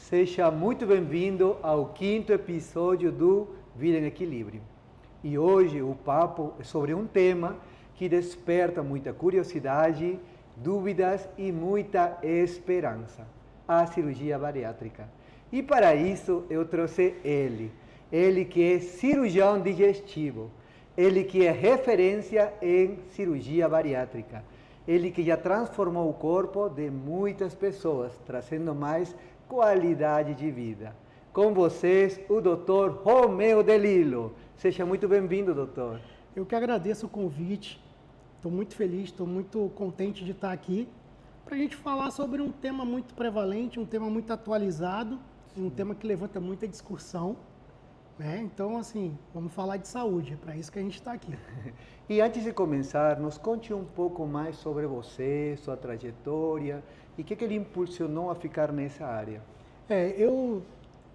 Seja muito bem-vindo ao quinto episódio do Vida em Equilíbrio. E hoje o papo é sobre um tema que desperta muita curiosidade, dúvidas e muita esperança: a cirurgia bariátrica. E para isso eu trouxe ele que é cirurgião digestivo, ele que é referência em cirurgia bariátrica, ele que já transformou o corpo de muitas pessoas, trazendo mais qualidade de vida. Com vocês, o Dr. Romeu de Lillo. Seja muito bem-vindo, doutor. Eu que agradeço o convite. Estou muito feliz, estou muito contente de estar aqui para a gente falar sobre um tema muito prevalente, um tema muito atualizado, um tema que levanta muita discussão, né? Então, assim, vamos falar de saúde, é para isso que a gente está aqui. E antes de começar, nos conte um pouco mais sobre você, sua trajetória e o que lhe impulsionou a ficar nessa área. Eu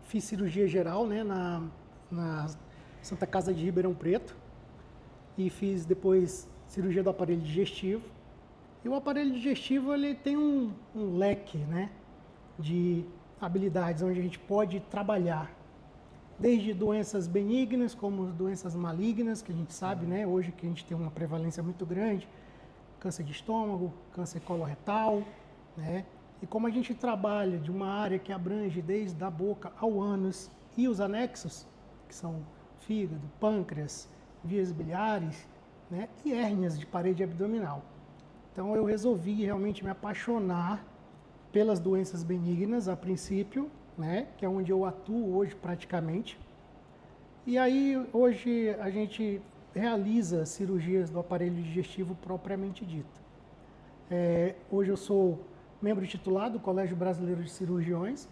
fiz cirurgia geral, né, na Santa Casa de Ribeirão Preto e fiz depois cirurgia do aparelho digestivo. E o aparelho digestivo ele tem um leque, né, de habilidades onde a gente pode trabalhar desde doenças benignas como doenças malignas, que a gente sabe, né, hoje que a gente tem uma prevalência muito grande, câncer de estômago, câncer coloretal, né? E como a gente trabalha de uma área que abrange desde a boca ao ânus e os anexos, que são fígado, pâncreas, vias biliares, né, e hérnias de parede abdominal. Então eu resolvi realmente me apaixonar pelas doenças benignas a princípio, né, que é onde eu atuo hoje praticamente. E aí hoje a gente realiza cirurgias do aparelho digestivo propriamente dito. Hoje eu sou membro titular do Colégio Brasileiro de Cirurgiões,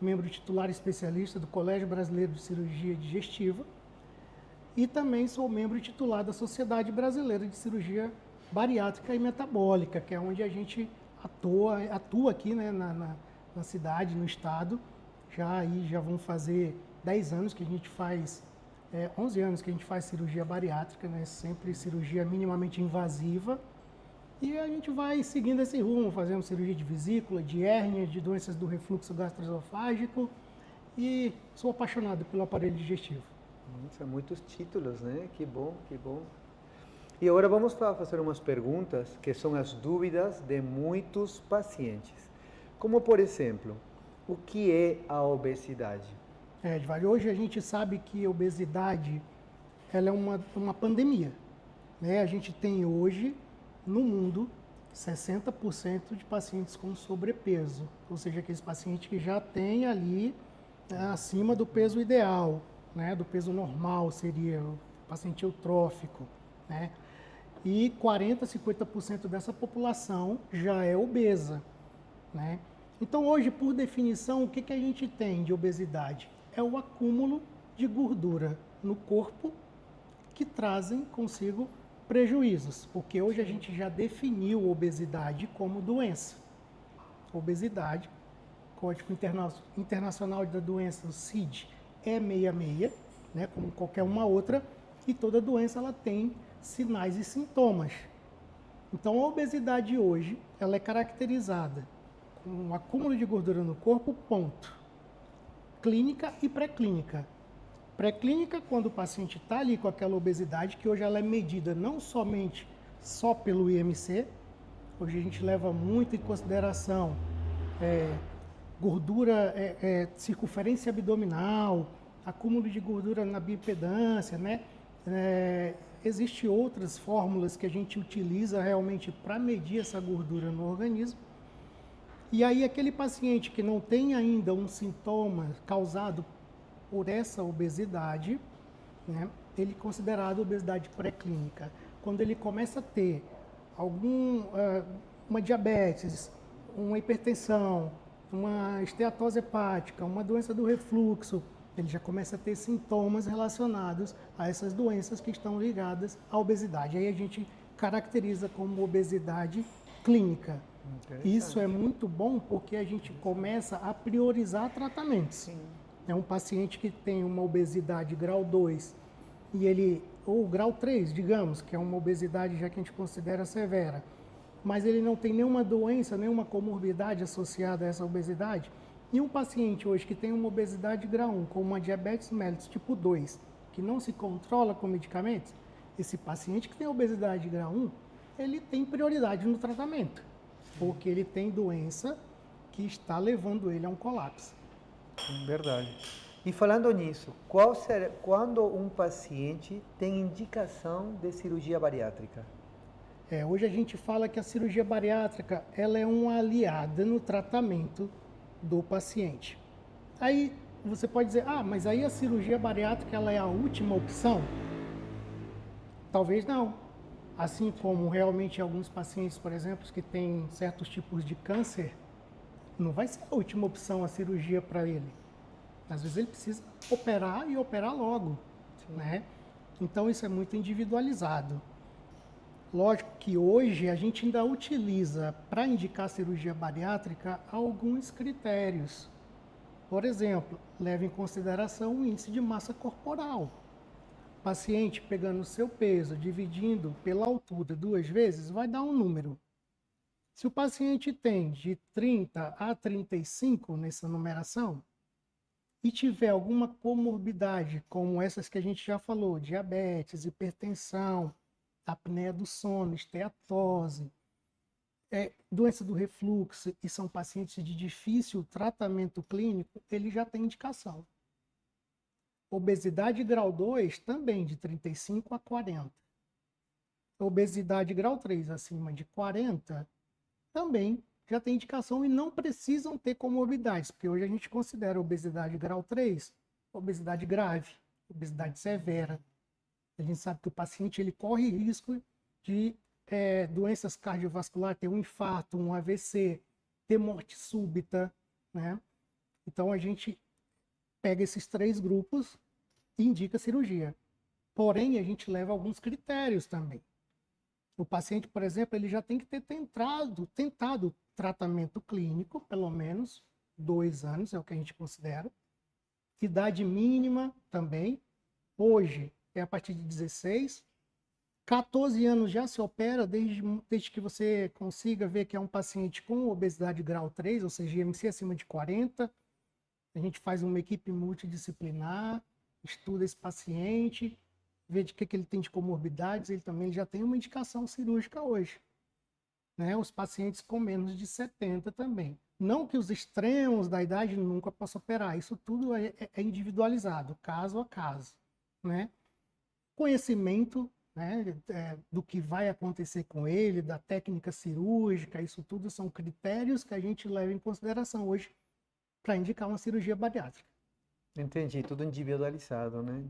membro titular especialista do Colégio Brasileiro de Cirurgia Digestiva e também sou membro titular da Sociedade Brasileira de Cirurgia Bariátrica e Metabólica, que é onde a gente atua aqui, né, na cidade, no estado. Já vão fazer 10 anos que a gente faz, 11 anos que a gente faz cirurgia bariátrica, né, sempre cirurgia minimamente invasiva. E a gente vai seguindo esse rumo, fazendo cirurgia de vesícula, de hérnia, de doenças do refluxo gastroesofágico e sou apaixonado pelo aparelho digestivo. São muitos títulos, né? Que bom, que bom. E agora vamos fazer umas perguntas que são as dúvidas de muitos pacientes. Como, por exemplo, o que é a obesidade? Edvaldo, hoje a gente sabe que a obesidade ela é uma pandemia, né? A gente tem hoje no mundo 60% de pacientes com sobrepeso, ou seja, aqueles pacientes que já têm ali acima do peso ideal, né, do peso normal seria o paciente eutrófico, né? E 40, 50% dessa população já é obesa, né? Então hoje, por definição, o que a gente tem de obesidade? É o acúmulo de gordura no corpo que trazem consigo prejuízos, porque hoje a gente já definiu obesidade como doença. Obesidade, Código Internacional da Doença, o CID, é 66, né, como qualquer uma outra, e toda doença ela tem sinais e sintomas. Então a obesidade hoje, ela é caracterizada com um acúmulo de gordura no corpo, ponto. Clínica e pré-clínica. Pré-clínica, quando o paciente está ali com aquela obesidade, que hoje ela é medida não somente só pelo IMC, hoje a gente leva muito em consideração gordura, circunferência abdominal, acúmulo de gordura na bioimpedância, né? Existem outras fórmulas que a gente utiliza realmente para medir essa gordura no organismo. E aí aquele paciente que não tem ainda um sintoma causado por essa obesidade, né, ele é considerado obesidade pré-clínica. Quando ele começa a ter uma diabetes, uma hipertensão, uma esteatose hepática, uma doença do refluxo, ele já começa a ter sintomas relacionados a essas doenças que estão ligadas à obesidade. Aí a gente caracteriza como obesidade clínica. Isso é muito bom porque a gente começa a priorizar tratamentos. Sim. É um paciente que tem uma obesidade grau 2 ou grau 3, digamos, que é uma obesidade já que a gente considera severa, mas ele não tem nenhuma doença, nenhuma comorbidade associada a essa obesidade, E um paciente hoje que tem uma obesidade grau 1, com uma diabetes mellitus tipo 2, que não se controla com medicamentos, esse paciente que tem obesidade grau 1, ele tem prioridade no tratamento, porque ele tem doença que está levando ele a um colapso. Verdade. E falando nisso, qual será, quando um paciente tem indicação de cirurgia bariátrica? Hoje a gente fala que a cirurgia bariátrica ela é uma aliada no tratamento do paciente. Aí você pode dizer, mas aí a cirurgia bariátrica ela é a última opção? Talvez não. Assim como realmente alguns pacientes, por exemplo, que têm certos tipos de câncer, não vai ser a última opção a cirurgia para ele. Às vezes ele precisa operar e operar logo, né? Então isso é muito individualizado. Lógico que hoje a gente ainda utiliza para indicar cirurgia bariátrica alguns critérios. Por exemplo, leve em consideração o índice de massa corporal. O paciente pegando o seu peso, dividindo pela altura 2 vezes, vai dar um número. Se o paciente tem de 30 a 35 nessa numeração, e tiver alguma comorbidade, como essas que a gente já falou, diabetes, hipertensão, apneia do sono, esteatose, doença do refluxo, e são pacientes de difícil tratamento clínico, ele já tem indicação. Obesidade grau 2, também de 35 a 40. Obesidade grau 3, acima de 40, também já tem indicação e não precisam ter comorbidades, porque hoje a gente considera obesidade grau 3, obesidade grave, obesidade severa. A gente sabe que o paciente ele corre risco de doenças cardiovasculares, ter um infarto, um AVC, ter morte súbita, né? Então a gente pega esses 3 grupos e indica cirurgia. Porém, a gente leva alguns critérios também. O paciente, por exemplo, ele já tem que ter tentado tratamento clínico, pelo menos 2 anos, é o que a gente considera. Idade mínima também. Hoje é a partir de 16. 14 anos já se opera, desde que você consiga ver que é um paciente com obesidade grau 3, ou seja, IMC acima de 40. A gente faz uma equipe multidisciplinar, estuda esse paciente, vê de que ele tem de comorbidades, ele também já tem uma indicação cirúrgica hoje. Né? Os pacientes com menos de 70 também. Não que os extremos da idade nunca possam operar, isso tudo é individualizado, caso a caso. Né? Conhecimento, né, do que vai acontecer com ele, da técnica cirúrgica, isso tudo são critérios que a gente leva em consideração hoje para indicar uma cirurgia bariátrica. Entendi, tudo individualizado, né?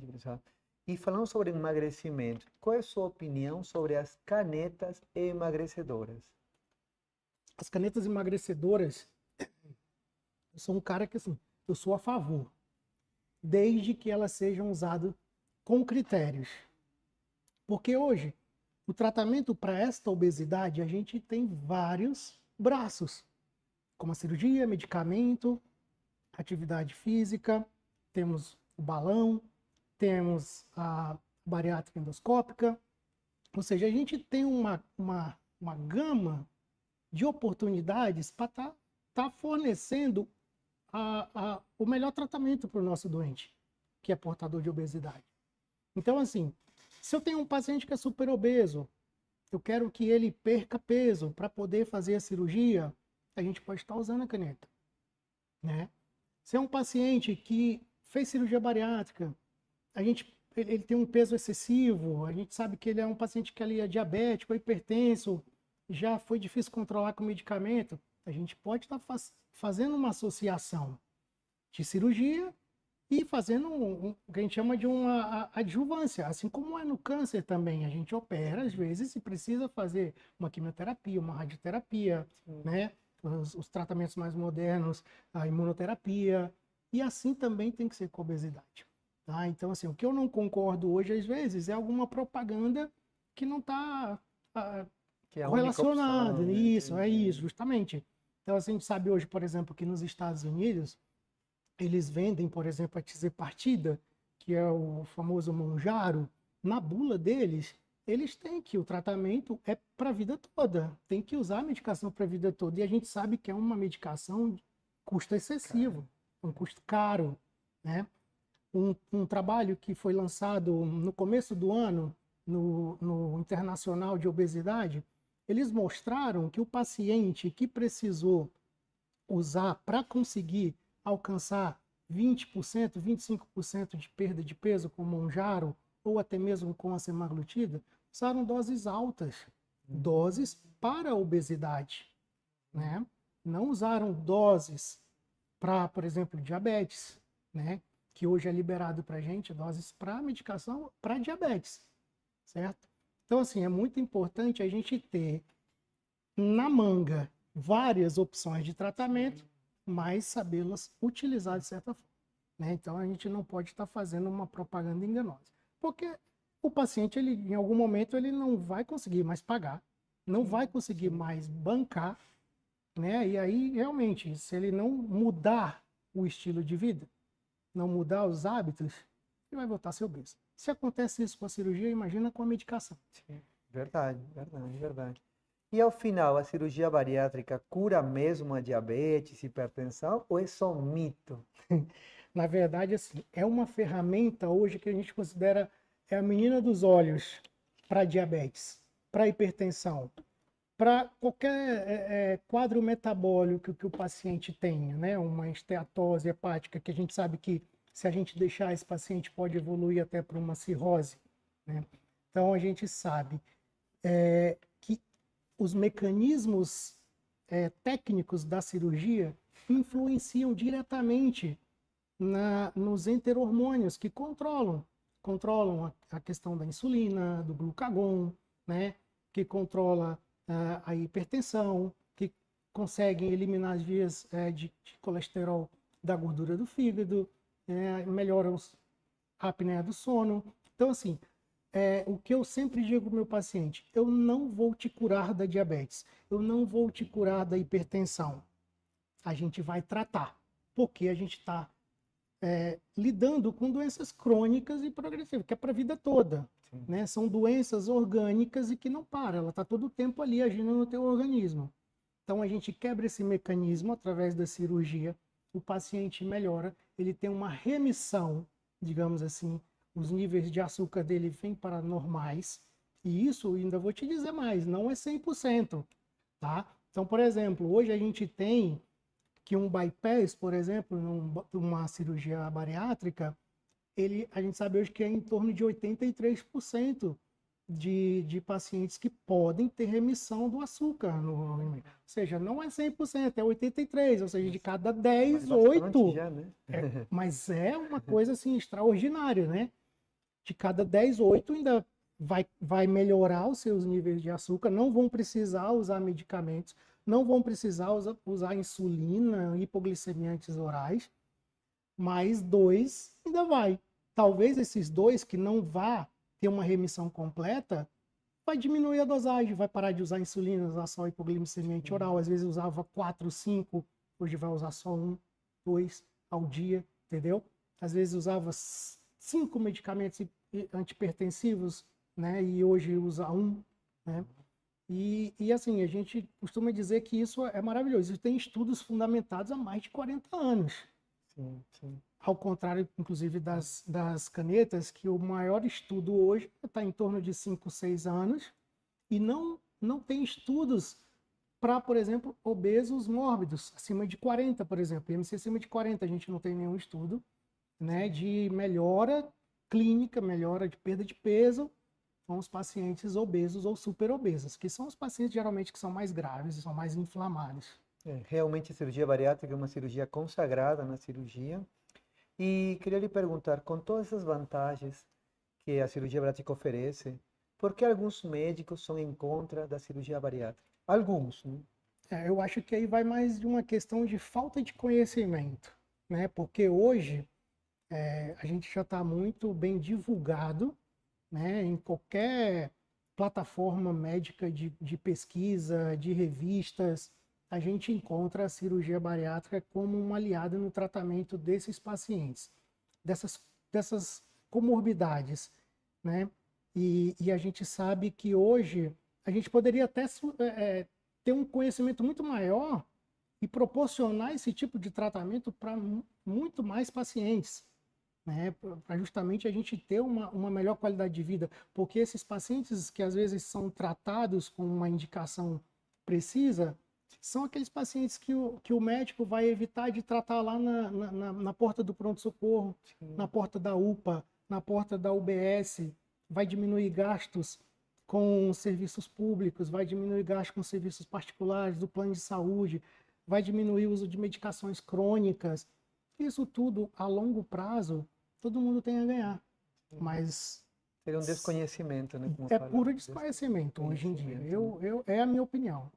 E falando sobre emagrecimento, qual é a sua opinião sobre as canetas emagrecedoras? As canetas emagrecedoras, eu sou um cara que, assim, eu sou a favor, desde que elas sejam usadas com critérios. Porque hoje, o tratamento para esta obesidade, a gente tem vários braços, como a cirurgia, medicamento, atividade física, temos o balão, temos a bariátrica endoscópica, ou seja, a gente tem uma gama de oportunidades para tá fornecendo o melhor tratamento para o nosso doente, que é portador de obesidade. Então, assim, se eu tenho um paciente que é super obeso, eu quero que ele perca peso para poder fazer a cirurgia, a gente pode estar usando a caneta, né? Se é um paciente que fez cirurgia bariátrica, ele tem um peso excessivo, a gente sabe que ele é um paciente que ali é diabético, hipertenso, já foi difícil controlar com medicamento, a gente pode estar fazendo uma associação de cirurgia e fazendo o que a gente chama de uma adjuvância, assim como é no câncer também. A gente opera, às vezes, e precisa fazer uma quimioterapia, uma radioterapia, né? Os tratamentos mais modernos, a imunoterapia, e assim também tem que ser com a obesidade. Tá? Então, assim, o que eu não concordo hoje, às vezes, é alguma propaganda que não está correlacionada. Né? Isso, é isso, justamente. Então, assim, a gente sabe hoje, por exemplo, que nos Estados Unidos, eles vendem, por exemplo, a tizepartida, que é o famoso Mounjaro, na bula deles, eles têm que o tratamento é para a vida toda, tem que usar a medicação para a vida toda. E a gente sabe que é uma medicação custo excessivo, um custo caro, né? Um trabalho que foi lançado no começo do ano no Internacional de Obesidade, eles mostraram que o paciente que precisou usar para conseguir alcançar 20%, 25% de perda de peso com Monjaro ou até mesmo com a semaglutida, usaram doses altas, doses para a obesidade, né? Não usaram doses para, por exemplo, diabetes, né? Que hoje é liberado para a gente, doses para medicação para diabetes, certo? Então, assim, é muito importante a gente ter na manga várias opções de tratamento, mas sabê-las utilizar de certa forma, né? Então, a gente não pode estar fazendo uma propaganda enganosa, porque o paciente, ele, em algum momento, ele não vai conseguir mais pagar, não vai conseguir mais bancar, né? E aí, realmente, se ele não mudar o estilo de vida, não mudar os hábitos, ele vai voltar a ser obeso. Se acontece isso com a cirurgia, imagina com a medicação. Sim, verdade, verdade, verdade. E ao final, a cirurgia bariátrica cura mesmo a diabetes, hipertensão, ou é só um mito? Na verdade, assim, é uma ferramenta hoje que a gente considera a menina dos olhos para diabetes, para hipertensão, para qualquer quadro metabólico que o paciente tenha, né? Uma esteatose hepática, que a gente sabe que se a gente deixar esse paciente pode evoluir até para uma cirrose, né? Então a gente sabe que os mecanismos técnicos da cirurgia influenciam diretamente nos enterormônios que controlam a questão da insulina, do glucagon, né? Que controla a hipertensão, que conseguem eliminar as vias de colesterol da gordura do fígado, melhoram a apneia do sono. Então, assim, o que eu sempre digo para o meu paciente, eu não vou te curar da diabetes, eu não vou te curar da hipertensão. A gente vai tratar, porque a gente está lidando com doenças crônicas e progressivas, que é para a vida toda. Né? São doenças orgânicas e que não param, ela está todo o tempo ali agindo no teu organismo. Então a gente quebra esse mecanismo através da cirurgia, o paciente melhora, ele tem uma remissão, digamos assim, os níveis de açúcar dele vêm para normais, e isso, ainda vou te dizer mais, não é 100%, tá? Então, por exemplo, hoje a gente tem que um bypass, por exemplo, numa cirurgia bariátrica, a gente sabe hoje que é em torno de 83% de pacientes que podem ter remissão do açúcar. Ou seja, não é 100%, é 83%, ou seja, de cada 10, 8. Já, né? Mas é uma coisa assim extraordinária, né? De cada 10, 8 ainda vai melhorar os seus níveis de açúcar, não vão precisar usar medicamentos, não vão precisar usar insulina, hipoglicemiantes orais, mas 2 ainda vai. Talvez esses 2 que não vá ter uma remissão completa, vai diminuir a dosagem, vai parar de usar insulina, usar só hipoglicemiante oral. Às vezes usava 4, 5, hoje vai usar só 1, 2 ao dia, entendeu? Às vezes usava 5 medicamentos antipertensivos, né? E hoje usa 1, né? E assim, a gente costuma dizer que isso é maravilhoso. Isso tem estudos fundamentados há mais de 40 anos. Sim, sim. Ao contrário, inclusive, das canetas, que o maior estudo hoje está em torno de 5, 6 anos, e não tem estudos para, por exemplo, obesos mórbidos, acima de 40, por exemplo. IMC acima de 40, a gente não tem nenhum estudo, né, de melhora clínica, melhora de perda de peso com os pacientes obesos ou superobesos, que são os pacientes geralmente que são mais graves e são mais inflamados. Realmente a cirurgia bariátrica é uma cirurgia consagrada na cirurgia. E queria lhe perguntar, com todas essas vantagens que a cirurgia bariátrica oferece, por que alguns médicos são em contra da cirurgia bariátrica? Alguns, né? Eu acho que aí vai mais de uma questão de falta de conhecimento, né? Porque hoje a gente já está muito bem divulgado, né? Em qualquer plataforma médica de pesquisa, de revistas, a gente encontra a cirurgia bariátrica como uma aliada no tratamento desses pacientes, dessas comorbidades, né? E a gente sabe que hoje a gente poderia até ter um conhecimento muito maior e proporcionar esse tipo de tratamento para muito mais pacientes, né? Para justamente a gente ter uma melhor qualidade de vida, porque esses pacientes que às vezes são tratados com uma indicação precisa, são aqueles pacientes que o médico vai evitar de tratar lá na porta do pronto-socorro, na porta da UPA, na porta da UBS, vai diminuir gastos com serviços públicos, vai diminuir gastos com serviços particulares, do plano de saúde, vai diminuir o uso de medicações crônicas. Isso tudo, a longo prazo, todo mundo tem a ganhar. Mas Seria um desconhecimento, né? Como é fala. puro desconhecimento hoje em dia. É a minha opinião.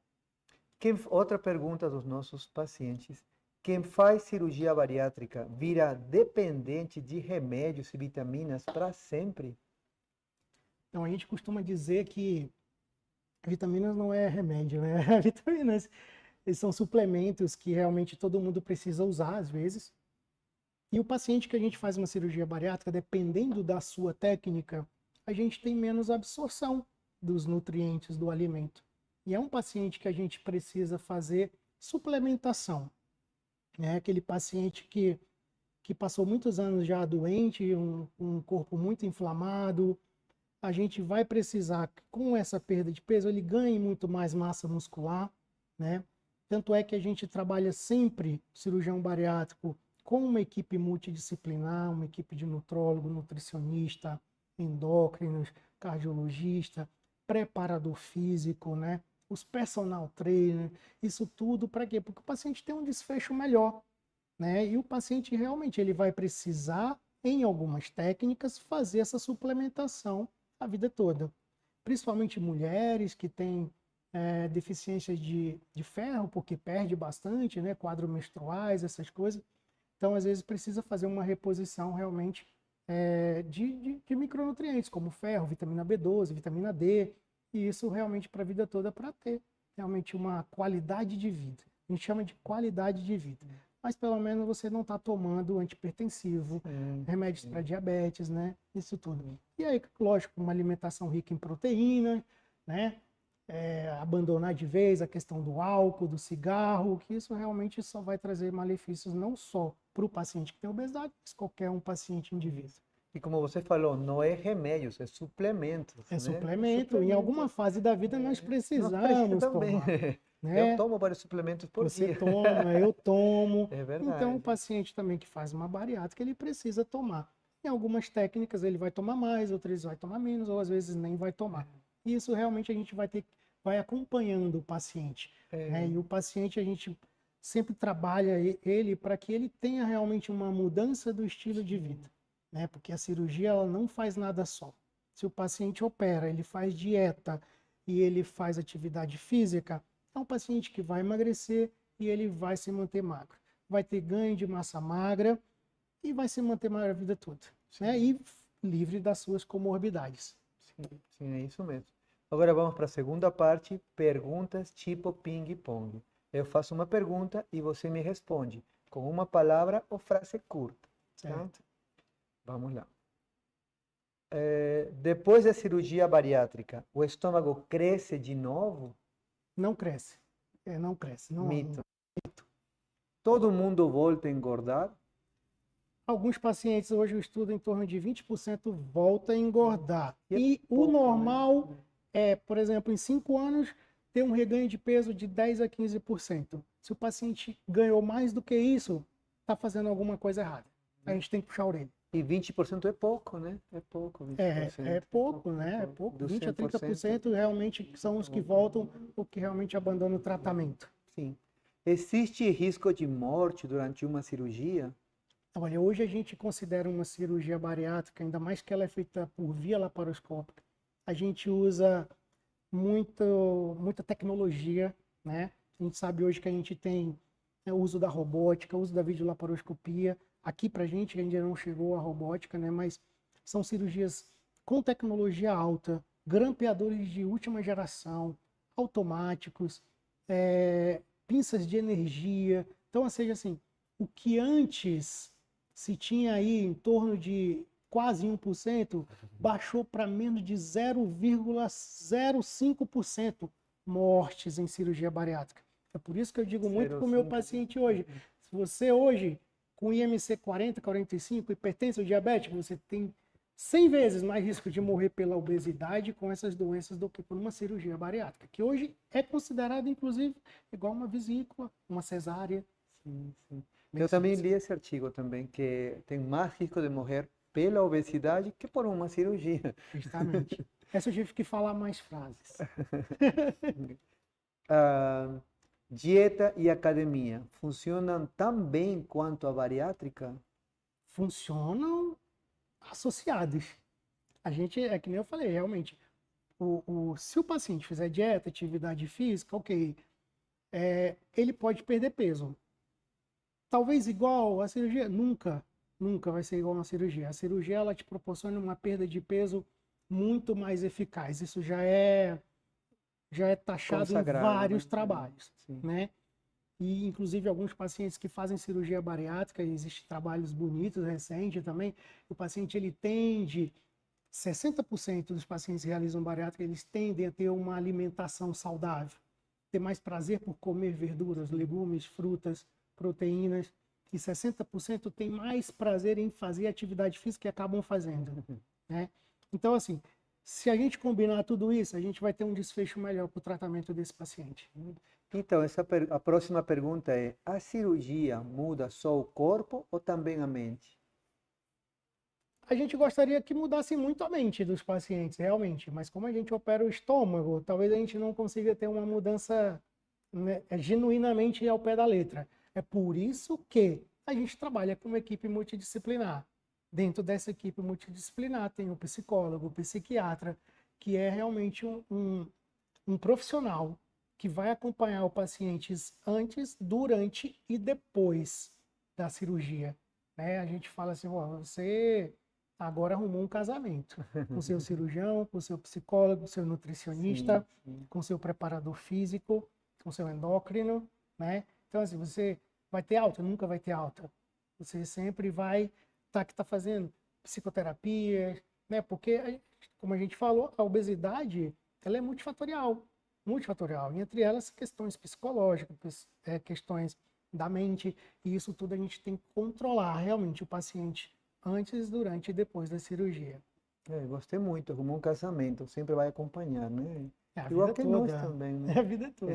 Outra pergunta dos nossos pacientes. Quem faz cirurgia bariátrica vira dependente de remédios e vitaminas para sempre? Então, a gente costuma dizer que vitaminas não é remédio, né? Vitaminas são suplementos que realmente todo mundo precisa usar, às vezes. E o paciente que a gente faz uma cirurgia bariátrica, dependendo da sua técnica, a gente tem menos absorção dos nutrientes do alimento. E é um paciente que a gente precisa fazer suplementação. É aquele paciente que passou muitos anos já doente, um corpo muito inflamado. A gente vai precisar, com essa perda de peso, ele ganhe muito mais massa muscular, né? Tanto é que a gente trabalha sempre, cirurgião bariátrico, com uma equipe multidisciplinar, uma equipe de nutrólogo, nutricionista, endócrinos, cardiologista, preparador físico, né? Os personal trainer, isso tudo para quê? Porque o paciente tem um desfecho melhor, né? E o paciente realmente ele vai precisar, em algumas técnicas, fazer essa suplementação a vida toda. Principalmente mulheres que têm deficiências de ferro, porque perde bastante, né? Quadros menstruais, essas coisas. Então, às vezes, precisa fazer uma reposição realmente de micronutrientes, como ferro, vitamina B12, vitamina D, e isso realmente para a vida toda, para ter realmente uma qualidade de vida. A gente chama de qualidade de vida. Mas pelo menos você não está tomando antipertensivo, remédios para diabetes, né? Isso tudo. E aí, lógico, uma alimentação rica em proteína, né? Abandonar de vez a questão do álcool, do cigarro, que isso realmente só vai trazer malefícios não só para o paciente que tem obesidade, mas qualquer um paciente indivíduo. E como você falou, não é remédios, é suplementos. É né? suplemento. Em alguma fase da vida nós precisamos também. tomar. Né? Eu tomo vários suplementos por Você dia. toma, eu tomo. É verdade. Então, o paciente também que faz uma bariátrica, ele precisa tomar. Em algumas técnicas ele vai tomar mais, outras vai tomar menos, ou às vezes nem vai tomar. E isso realmente a gente vai acompanhando o paciente. Né? E o paciente, a gente sempre trabalha ele para que ele tenha realmente uma mudança do estilo de vida. Né? Porque a cirurgia ela não faz nada só. Se o paciente opera, ele faz dieta e ele faz atividade física, é um paciente que vai emagrecer e ele vai se manter magro. Vai ter ganho de massa magra e vai se manter magro a vida toda. Né? E livre das suas comorbidades. Sim, é isso mesmo. Agora vamos para a segunda parte, perguntas tipo ping-pong. Eu faço uma pergunta e você me responde com uma palavra ou frase curta. Certo? Vamos lá. Depois da cirurgia bariátrica, o estômago cresce de novo? Não cresce. Não cresce. Não, Mito. Todo mundo volta a engordar? Alguns pacientes, hoje eu estudo em torno de 20% volta a engordar. E pouco, o normal é, por exemplo, em 5 anos, ter um reganho de peso de 10 a 15%. Se o paciente ganhou mais do que isso, está fazendo alguma coisa errada. A gente tem que puxar a orelha. E 20% é pouco, né? É pouco, 20%. É pouco, né? É pouco. 20 a 30% realmente são os que voltam ou que realmente abandonam o tratamento. Sim. Existe risco de morte durante uma cirurgia? Olha, hoje a gente considera uma cirurgia bariátrica, ainda mais que ela é feita por via laparoscópica. A gente usa muita tecnologia, né? A gente sabe hoje que a gente tem o uso da robótica, o uso da videolaparoscopia. Aqui pra gente ainda não chegou a robótica, né? Mas são cirurgias com tecnologia alta, grampeadores de última geração, automáticos, pinças de energia. Então, ou seja, assim, o que antes se tinha aí em torno de quase 1%, baixou para menos de 0,05% mortes em cirurgia bariátrica. É por isso que eu digo muito para o 0,5. meu paciente hoje. Se você hoje, com IMC 40, 45, hipertensão ou diabético, você tem 100 vezes mais risco de morrer pela obesidade com essas doenças do que por uma cirurgia bariátrica, que hoje é considerada, inclusive, igual uma vesícula, uma cesárea. Sim, sim. Eu também li esse artigo também, que tem mais risco de morrer pela obesidade que por uma cirurgia. Justamente. Essa eu tive que falar mais frases. Ah, dieta e academia funcionam tão bem quanto a bariátrica? Funcionam associados. A gente, é que nem eu falei, realmente, se o paciente fizer dieta, atividade física, ok, ele pode perder peso. Talvez igual a cirurgia, nunca vai ser igual a uma cirurgia. A cirurgia, ela te proporciona uma perda de peso muito mais eficaz. Isso já é taxado em Consagrado, vários né? trabalhos, Sim. né? E, inclusive, alguns pacientes que fazem cirurgia bariátrica, existem trabalhos bonitos, recentes também, o paciente, ele tende, 60% dos pacientes que realizam bariátrica, eles tendem a ter uma alimentação saudável, ter mais prazer por comer verduras, legumes, frutas, proteínas, e 60% tem mais prazer em fazer atividade física e acabam fazendo, né? Então, assim, se a gente combinar tudo isso, a gente vai ter um desfecho melhor para o tratamento desse paciente. Então, a próxima pergunta é: a cirurgia muda só o corpo ou também a mente? A gente gostaria que mudasse muito a mente dos pacientes, realmente, mas como a gente opera o estômago, talvez a gente não consiga ter uma mudança, né, genuinamente ao pé da letra. É por isso que a gente trabalha com uma equipe multidisciplinar. Dentro dessa equipe multidisciplinar tem o psicólogo, o psiquiatra, que é realmente um profissional que vai acompanhar o paciente antes, durante e depois da cirurgia, né? A gente fala assim, ó, você agora arrumou um casamento com seu cirurgião, com seu psicólogo, com seu nutricionista, Sim. com seu preparador físico, com seu endócrino, né? Então, assim, você vai ter alta? Nunca vai ter alta. Você sempre vai tá fazendo psicoterapia, né? Porque, como a gente falou, a obesidade, ela é multifatorial. Multifatorial. E entre elas, questões psicológicas, questões da mente, e isso tudo a gente tem que controlar realmente o paciente antes, durante e depois da cirurgia. Gostei muito, como um casamento, sempre vai acompanhar, né? É a Igual vida que nós toda. também, É né? a vida toda.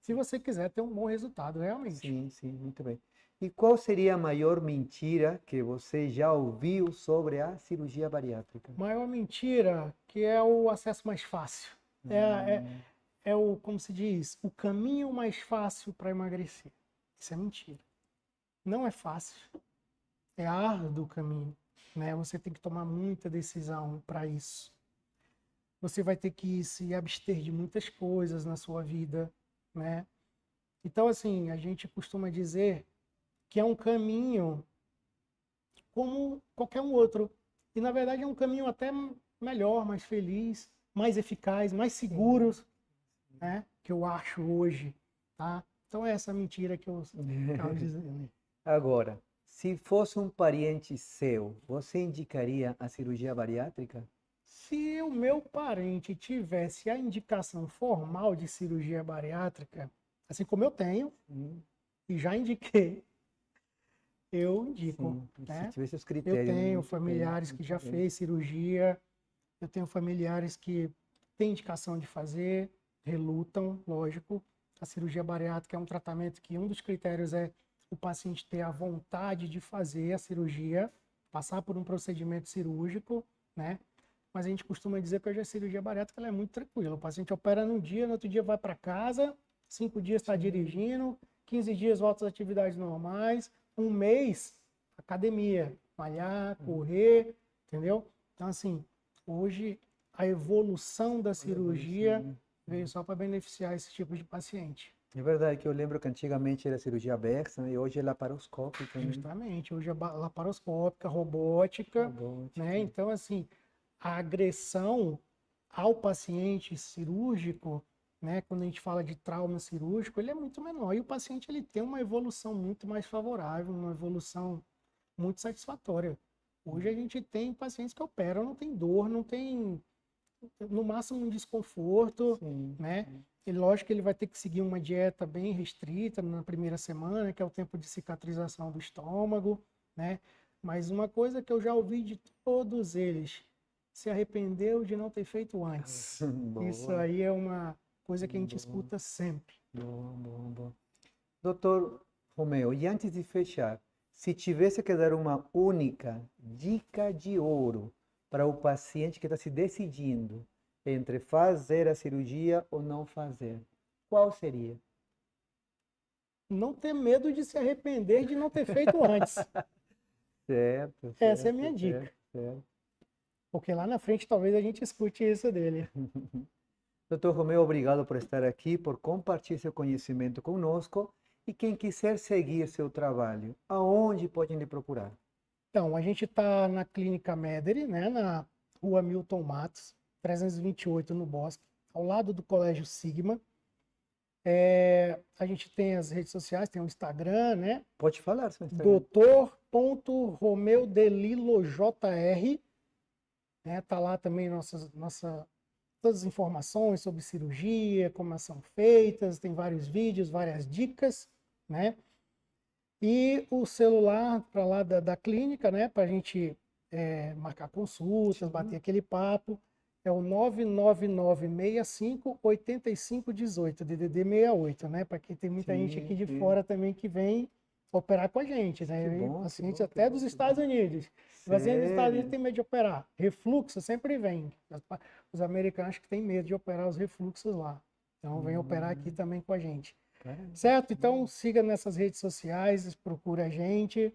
Se você quiser ter um bom resultado, realmente. Sim, sim, muito bem. E qual seria a maior mentira que você já ouviu sobre a cirurgia bariátrica? Maior mentira, que é o acesso mais fácil. É, é, Hum, é o, como se diz, o caminho mais fácil para emagrecer. Isso é mentira. Não é fácil. É árduo o caminho, né? Você tem que tomar muita decisão para isso. Você vai ter que se abster de muitas coisas na sua vida, né? Então, assim, a gente costuma dizer que é um caminho como qualquer um outro. E, na verdade, é um caminho até melhor, mais feliz, mais eficaz, mais seguro, né? Que eu acho hoje, tá? Então, é essa mentira que eu estava dizendo. Agora, se fosse um parente seu, você indicaria a cirurgia bariátrica? Se o meu parente tivesse a indicação formal de cirurgia bariátrica, assim como eu tenho, Sim, e já indiquei, eu indico, sim. Se né? tivesse os Eu critérios, tenho muito bem, familiares que muito já bem. fez cirurgia, eu tenho familiares que têm indicação de fazer, relutam, lógico. A cirurgia bariátrica é um tratamento que um dos critérios é o paciente ter a vontade de fazer a cirurgia, passar por um procedimento cirúrgico, né? Mas a gente costuma dizer que hoje a cirurgia bariátrica ela é muito tranquila. O paciente opera num dia, no outro dia vai para casa, 5 dias está dirigindo, 15 dias volta às atividades normais, um mês, academia, malhar, correr, entendeu? Então, assim, hoje a evolução da cirurgia veio só para beneficiar esse tipo de paciente. É verdade que eu lembro que antigamente era cirurgia aberta, né? E hoje é laparoscópica, né? Justamente, hoje é laparoscópica, robótica, né? Robótica. Então, assim, a agressão ao paciente cirúrgico, né, quando a gente fala de trauma cirúrgico, ele é muito menor e o paciente ele tem uma evolução muito mais favorável, uma evolução muito satisfatória. Hoje a gente tem pacientes que operam, não tem dor, não tem, no máximo, um desconforto, Sim, né? sim. E lógico que ele vai ter que seguir uma dieta bem restrita na primeira semana, que é o tempo de cicatrização do estômago, né? Mas uma coisa que eu já ouvi de todos eles, se arrependeu de não ter feito antes. Isso Boa, aí é uma coisa que a gente boa, escuta sempre. boa, boa, boa. Doutor Romeu, e antes de fechar, se tivesse que dar uma única dica de ouro para o paciente que está se decidindo entre fazer a cirurgia ou não fazer, qual seria? Não ter medo de se arrepender de não ter feito antes. Certo, Essa é a certo, minha dica. certo, certo. Porque lá na frente talvez a gente escute isso dele. Doutor Romeu, obrigado por estar aqui, por compartilhar seu conhecimento conosco. E quem quiser seguir seu trabalho, aonde podem lhe procurar? Então, a gente está na Clínica Mederi, né, na Rua Milton Matos, 328 no Bosque, ao lado do Colégio Sigma. A gente tem as redes sociais, tem o Instagram, né? Pode falar, seu Instagram. Dr.romeodelilojr, né? Tá lá também todas as informações sobre cirurgia, como elas são feitas, tem vários vídeos, várias dicas, né? E o celular para lá da clínica, né? Para a gente marcar consultas, bater aquele papo, é o 99965-8518, DDD 68, né? Para quem tem muita gente aqui de fora também que vem operar com a gente, né? Que bom, Paciente que até bom, dos que Estados bom. Unidos. O paciente dos Estados Unidos Sério? tem medo de operar. Refluxo sempre vem. Os americanos que têm medo de operar os refluxos lá. Então vem operar aqui também com a gente. Caramba. Certo? Então siga nessas redes sociais, procura a gente,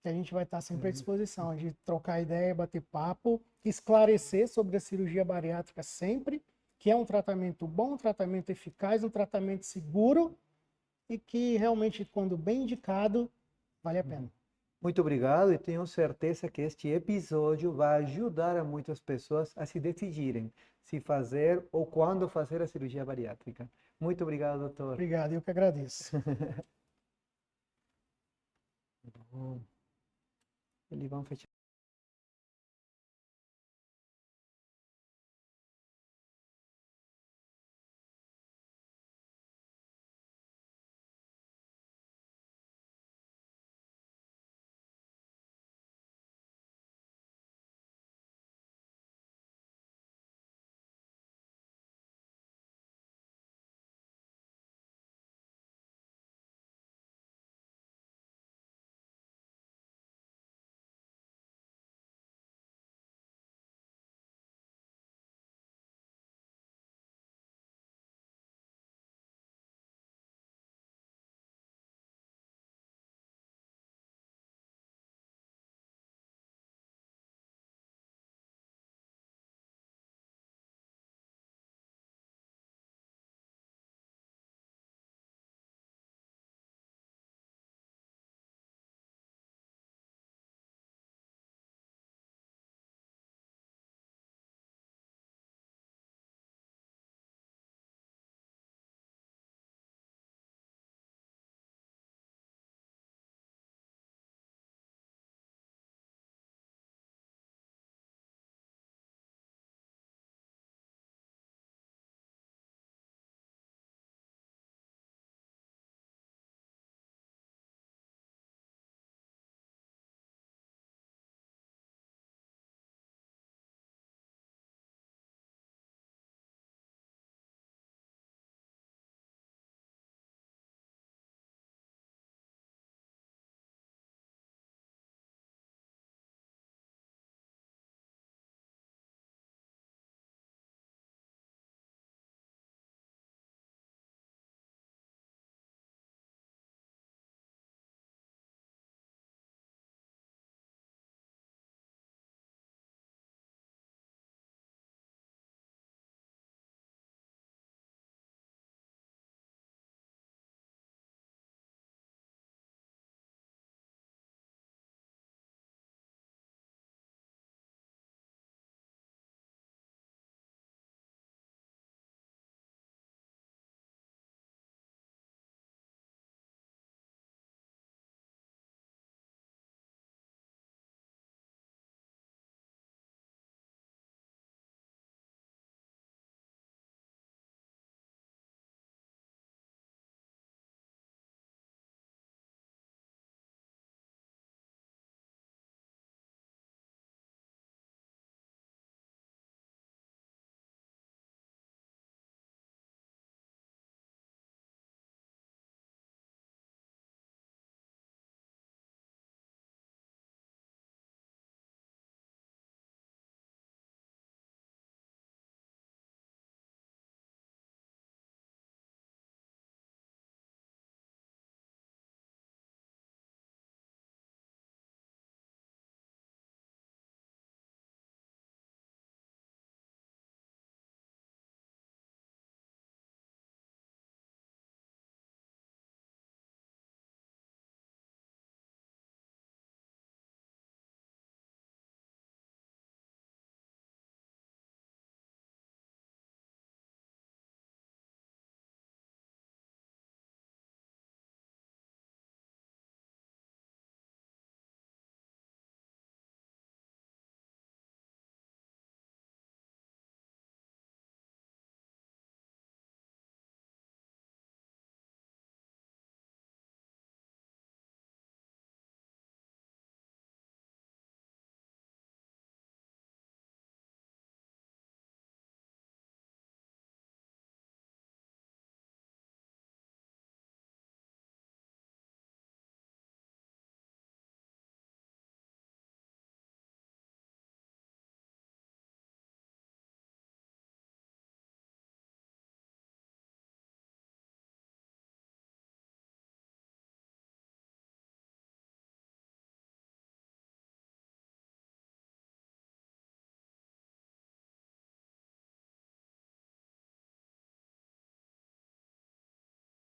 que a gente vai estar sempre à disposição de trocar ideia, bater papo, esclarecer sobre a cirurgia bariátrica sempre, que é um tratamento bom, um tratamento eficaz, um tratamento seguro e que realmente, quando bem indicado, vale a pena. Muito obrigado e tenho certeza que este episódio vai ajudar a muitas pessoas a se decidirem se fazer ou quando fazer a cirurgia bariátrica. Muito obrigado, doutor. Obrigado, eu que agradeço. Bom, eles vão fechar.